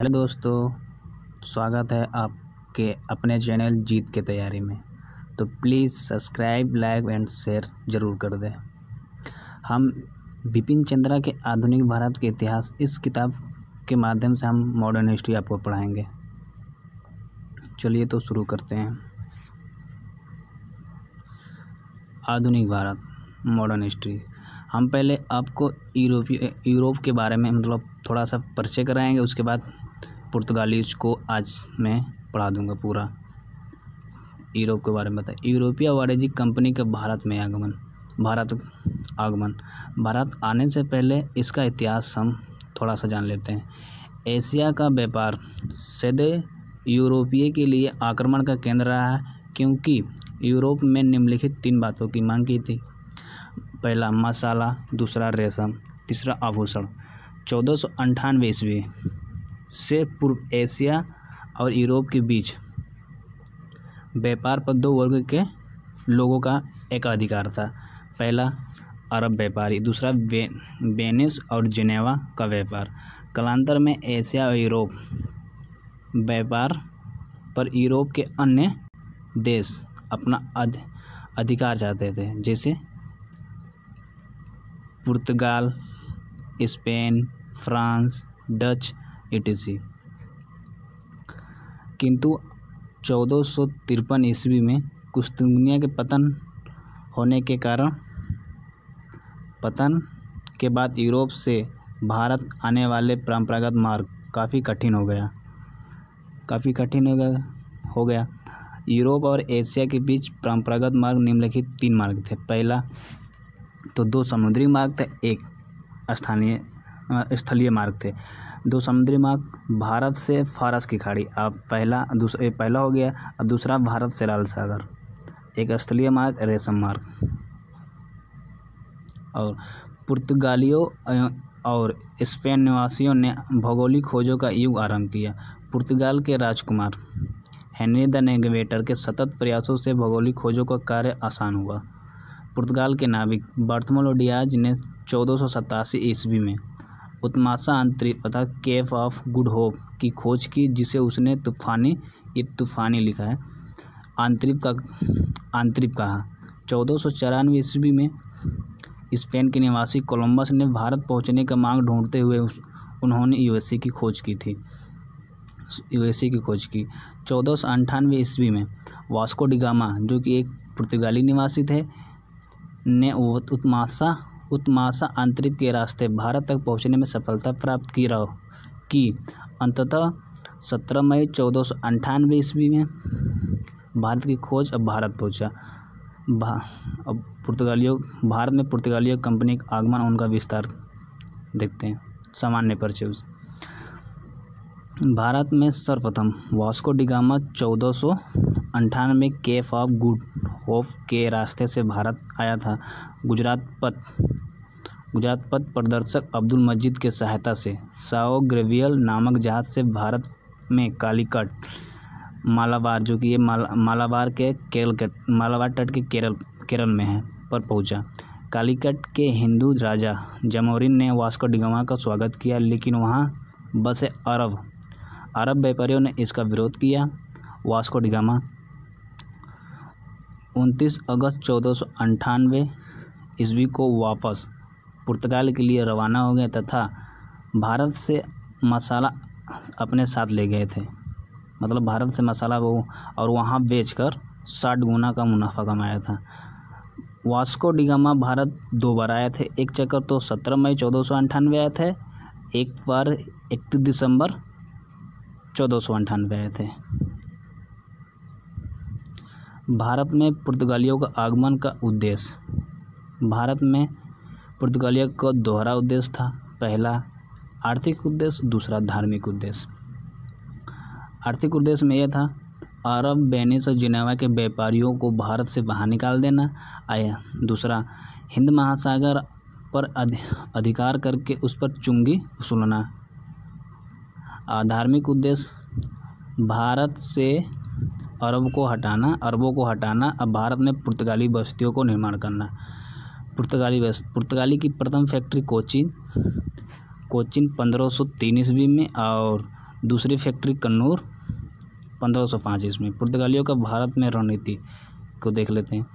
Hello दोस्तों, स्वागत है आपके अपने चैनल जीत के तैयारी में। तो please subscribe, like and share ज़रूर कर दें। हम बिपिन चंद्रा के आधुनिक भारत के इतिहास इस किताब के माध्यम से हम मॉडर्न हिस्ट्री आपको पढ़ाएंगे। चलिए तो शुरू करते हैं। आधुनिक भारत मॉडर्न हिस्ट्री। हम पहले आपको यूरोप के बारे में थोड़ा सा परिचय कराएंगे। उसके बाद पुर्तगालीज को आज मैं पढ़ा दूंगा पूरा। यूरोप के बारे में बताएं। यूरोपीय वाणिज्यिक कंपनी का भारत आगमन। भारत आने से पहले इसका इतिहास हम थोड़ा सा जान लेते हैं। एशिया का व्यापार सदैव यूरोपीय के लिए आक्रमण का केंद्र रहा है, क्योंकि यूरोप में निम्नलिखित 3 बातों की मांग की थी। पहला मसाला, दूसरा रेशम, तीसरा आभूषण। 1498 ईस्वी से पूर्व एशिया और यूरोप के बीच व्यापार पर 2 वर्ग के लोगों का एक अधिकार था। पहला अरब व्यापारी, दूसरा वेनिस और जिनेवा का व्यापार। कालांतर में एशिया और यूरोप व्यापार पर यूरोप के अन्य देश अपना अधिकार चाहते थे, जैसे पुर्तगाल, स्पेन, फ्रांस, डच etc। किंतु 1453 ईस्वी में कुस्तुनतनिया के पतन के बाद यूरोप से भारत आने वाले परंपरागत मार्ग काफ़ी कठिन हो गया। यूरोप और एशिया के बीच परंपरागत मार्ग निम्नलिखित 3 मार्ग थे। पहला तो 2 समुद्री मार्ग थे, एक स्थलीय मार्ग थे। 2 समुद्री मार्ग भारत से फारस की खाड़ी, अब पहला हो गया, और दूसरा भारत से लाल सागर। एक स्थलीय मार्ग रेशम मार्ग। और पुर्तगालियों और स्पेन निवासियों ने भौगोलिक खोजों का युग आरंभ किया। पुर्तगाल के राजकुमार हेनरी द नेविगेटर के सतत प्रयासों से भौगोलिक खोजों का कार्य आसान हुआ। पुर्तगाल के नाविक बर्तोलोमेओ डियाज ने 1487 ईस्वी में उत्मासा अंतरिप तथा केप ऑफ गुड होप की खोज की, जिसे उसने तूफानी लिखा है, आंतरिप कहा। 1494 ईस्वी में स्पेन के निवासी कोलंबस ने भारत पहुंचने का मार्ग ढूंढते हुए उन्होंने यूएसए की खोज की। 1498 ईस्वी में वास्को डी गामा, जो कि एक पुर्तगाली निवासी थे, ने उत्मासा अंतरिप के रास्ते भारत तक पहुंचने में सफलता प्राप्त की। अंततः 17 मई 1498 ईस्वी में भारत की खोज अब भारत पहुंचा। अब भारत में पुर्तगालियों कंपनी का आगमन, उनका विस्तार देखते हैं। सामान्य परिचय। भारत में सर्वप्रथम वास्को डी गामा 1498 में केप ऑफ गुड होप के रास्ते से भारत आया था। गुजरात पथ प्रदर्शक अब्दुल मजीद के सहायता से साओ ग्रेवियल नामक जहाज से भारत में कालीकट, मालाबार, जो कि ये मालाबार तट के केरल में है, पर पहुंचा। कालीकट के हिंदू राजा जमोरिन ने वास्को डी गामा का स्वागत किया, लेकिन वहां बसे अरब व्यापारियों ने इसका विरोध किया। वास्को डी गामा 29 अगस्त 1498 ईस्वी को वापस पुर्तगाल के लिए रवाना हो गए तथा भारत से मसाला अपने साथ ले गए थे। मतलब भारत से मसाला और वहाँ बेचकर 60 गुना का मुनाफा कमाया था। वास्को डी गामा भारत 2 बार आए थे। एक चक्कर तो 17 मई 1498 आए थे, एक बार 31 दिसंबर 1498 आए थे। भारत में पुर्तगालियों का आगमन का उद्देश्य। भारत में पुर्तगालियों का दोहरा उद्देश्य था। पहला आर्थिक उद्देश्य, दूसरा धार्मिक उद्देश्य। आर्थिक उद्देश्य में यह था अरब, वेनिस और जिनेवा के व्यापारियों को भारत से बाहर निकाल देना। दूसरा हिंद महासागर पर अधिकार करके उस पर चुंगी वसूलना। धार्मिक उद्देश्य भारत से अरबों को हटाना, अब भारत में पुर्तगाली बस्तियों को निर्माण करना। पुर्तगाली की प्रथम फैक्ट्री कोचीन 1503 ईस्वी में और दूसरी फैक्ट्री कन्नूर 1505 ईस्वी में। पुर्तगालियों का भारत में रणनीति को देख लेते हैं।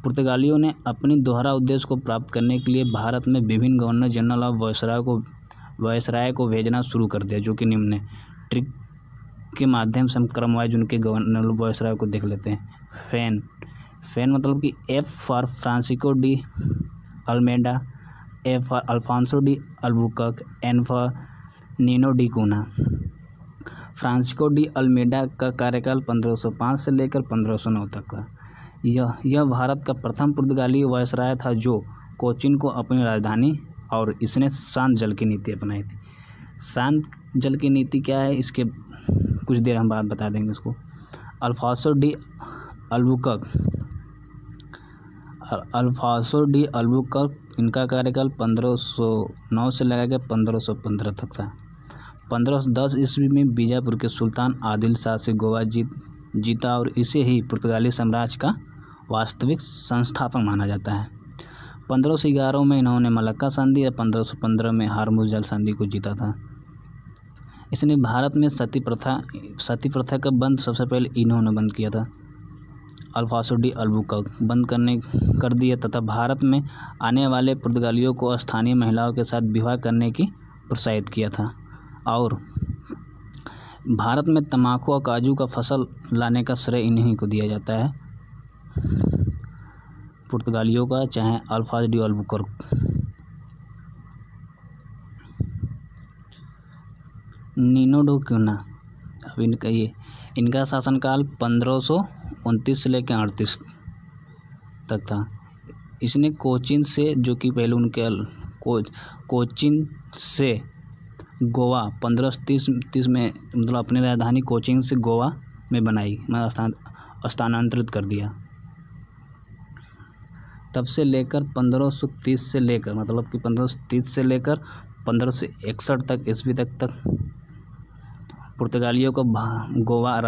पुर्तगालियों ने अपनी दोहरा उद्देश्य को प्राप्त करने के लिए भारत में विभिन्न गवर्नर जनरल और वायसराय को भेजना शुरू कर दिया, जो कि निम्न ट्रिक के माध्यम से हम क्रमवाइज उनके गवर्नर वायसराय को देख लेते हैं। फैन मतलब कि F for Francisco de Almeida, A for Alfonso de Albuquerque, N for Nino de Cunha. Francisco de Almeida का कार्यकाल 1505 से लेकर 1509 तक था। यह भारत का प्रथम पुर्तगाली वायसराय था जो कोचीन को अपनी राजधानी, और इसने शांत जल की नीति अपनाई थी। शांत जल की नीति क्या है, इसके कुछ देर हम बाद बता देंगे इसको। अल्फांसो डी अल्बुकर्क इनका कार्यकाल 1509 से लगा के 1515 तक था। 1510 ईस्वी में बीजापुर के सुल्तान आदिल शाह से गोवा जीता और इसे ही पुर्तगाली साम्राज्य का वास्तविक संस्थापक माना जाता है। 1511 में इन्होंने मलक्का संधि या 1515 में हारमुज जल संधि को जीता था। इसने भारत में सती प्रथा का बंद सबसे पहले इन्होंने बंद किया था। अल्फांसो डी अल्बुकर्क बंद कर दिया तथा भारत में आने वाले पुर्तगालियों को स्थानीय महिलाओं के साथ विवाह करने की प्रोत्साहित किया था। और भारत में तंबाकू और काजू का फसल लाने का श्रेय इन्हीं को दिया जाता है, पुर्तगालियों का, चाहे Alfonso de Albuquerque. Nino de Cunha, अब इनका शासनकाल 1529 से लेकर 38 तक था। इसने कोचीन से, जो कि पहले उनके कोचीन से गोवा 1530 में मतलब अपनी राजधानी कोचीन से गोवा में बनाई, स्थानांतरित कर दिया। तब से लेकर 1530 से लेकर मतलब कि 1530 से लेकर 1561 तक ईस्वी तक पुर्तगालियों का गोवा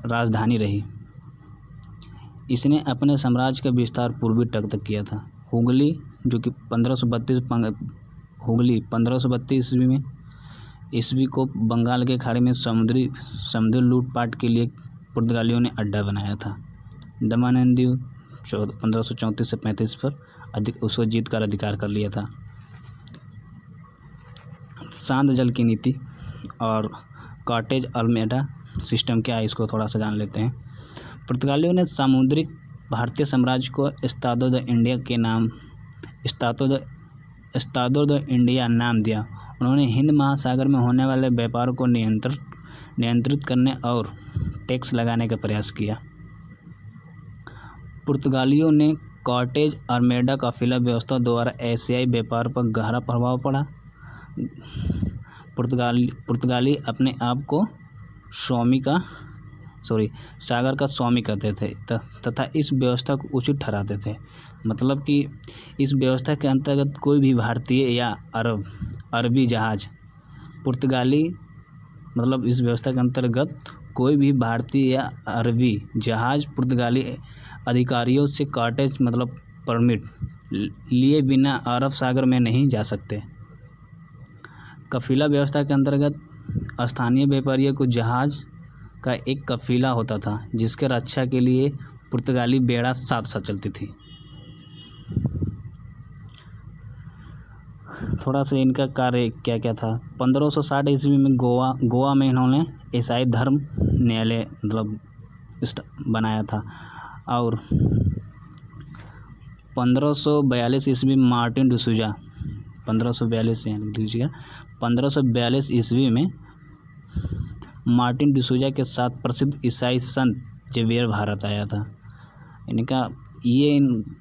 राजधानी रही। इसने अपने साम्राज्य का विस्तार पूर्वी तट तक किया था। हुगली, जो कि 1532 ईस्वी को बंगाल के खाड़ी में समुद्री लूटपाट के लिए पुर्तगालियों ने अड्डा बनाया था। दमन एंड दीव 1534 से 35 पर उसको जीत कर अधिकार कर लिया था। शांत जल की नीति और कॉटेज अल्मेडा सिस्टम क्या है, इसको थोड़ा सा जान लेते हैं। पुर्तगालियों ने सामुद्रिक भारतीय साम्राज्य को एस्तादो द इंडिया नाम दिया। उन्होंने हिंद महासागर में होने वाले व्यापार को नियंत्रित करने और टैक्स लगाने का प्रयास किया। पुर्तगालियों ने कॉटेज अल्मेडा काफिला व्यवस्था द्वारा एशियाई व्यापार पर गहरा प्रभाव पड़ा। पुर्तगाली अपने आप को सागर का स्वामी कहते थे तथा इस व्यवस्था को उचित ठहराते थे। मतलब कि इस व्यवस्था के अंतर्गत कोई भी भारतीय या अरबी जहाज पुर्तगाली मतलब इस व्यवस्था के अंतर्गत कोई भी भारतीय या अरबी जहाज पुर्तगाली अधिकारियों से कॉटेज मतलब परमिट लिए बिना अरब सागर में नहीं जा सकते। कफीला व्यवस्था के अंतर्गत स्थानीय व्यापारियों को जहाज का एक कफीला होता था, जिसके रक्षा के लिए पुर्तगाली बेड़ा साथ साथ चलती थी। थोड़ा सा इनका कार्य क्या क्या था। 1560 ईस्वी में गोवा में इन्होंने ईसाई धर्म न्यायालय मतलब बनाया था। और 1542 ईस्वी में मार्टिन डिसूजा 1542 ईस्वी में मार्टिन डिसूजा के साथ प्रसिद्ध ईसाई संत जेवियर भारत आया था। इनका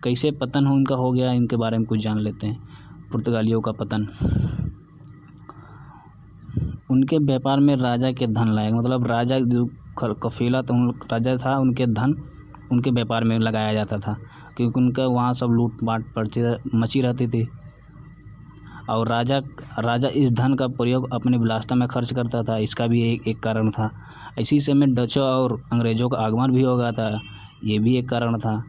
कैसे पतन उनका हो गया, इनके बारे में कुछ जान लेते हैं। पुर्तगालियों का पतन, उनके व्यापार में राजा के धन लायक मतलब राजा जो कफीला तो राजा था, उनके धन उनके व्यापार में लगाया जाता था, क्योंकि उनका वहाँ सब लूटपाट मची रहती थी। और राजा इस धन का प्रयोग अपनी विलासिता में खर्च करता था, इसका भी एक कारण था। इसी समय डचों और अंग्रेज़ों का आगमन भी हो गया था, ये भी एक कारण था।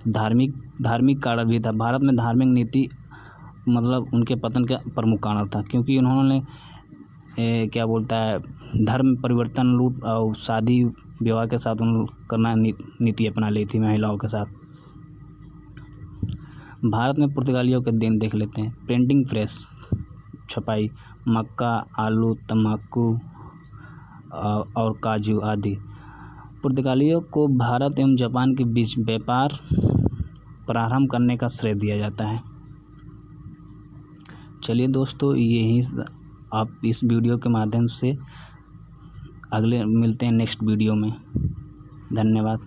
धार्मिक कारण भी था। भारत में धार्मिक नीति मतलब उनके पतन का प्रमुख कारण था, क्योंकि उन्होंने क्या बोलता है धर्म परिवर्तन, लूट और शादी विवाह के साथ उन करना नीति अपना ली थी महिलाओं के साथ। भारत में पुर्तगालियों के दिन देख लेते हैं। प्रिंटिंग प्रेस, छपाई, मक्का, आलू, तंबाकू और काजू आदि। पुर्तगालियों को भारत एवं जापान के बीच व्यापार प्रारंभ करने का श्रेय दिया जाता है। चलिए दोस्तों, यही आप इस वीडियो के माध्यम से अगले मिलते हैं नेक्स्ट वीडियो में। धन्यवाद।